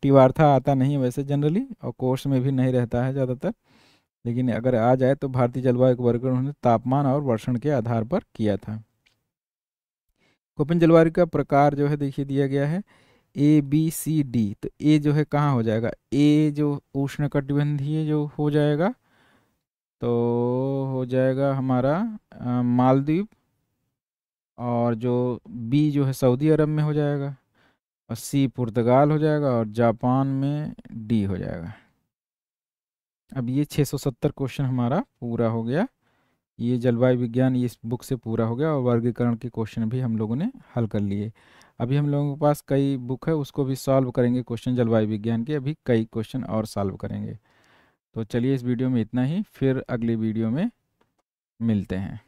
तिवार्था आता नहीं है वैसे जनरली, और कोर्स में भी नहीं रहता है ज़्यादातर, लेकिन अगर आ जाए तो भारतीय जलवायु का वर्गीकरण उन्होंने तापमान और वर्षण के आधार पर किया था। कोपेन जलवायु का प्रकार जो है देखिए दिया गया है ABCD, तो ए जो है कहाँ हो जाएगा, ए जो उष्णकटिबंधीय जो हो जाएगा, तो हो जाएगा हमारा मालदीव, और जो बी जो है सऊदी अरब में हो जाएगा, और सी पुर्तगाल हो जाएगा, और जापान में डी हो जाएगा। अब ये 670 क्वेश्चन हमारा पूरा हो गया। ये जलवायु विज्ञान ये इस बुक से पूरा हो गया, और वर्गीकरण के क्वेश्चन भी हम लोगों ने हल कर लिए। अभी हम लोगों के पास कई बुक है, उसको भी सॉल्व करेंगे क्वेश्चन जलवायु विज्ञान के, अभी कई क्वेश्चन और सॉल्व करेंगे। तो चलिए इस वीडियो में इतना ही, फिर अगली वीडियो में मिलते हैं।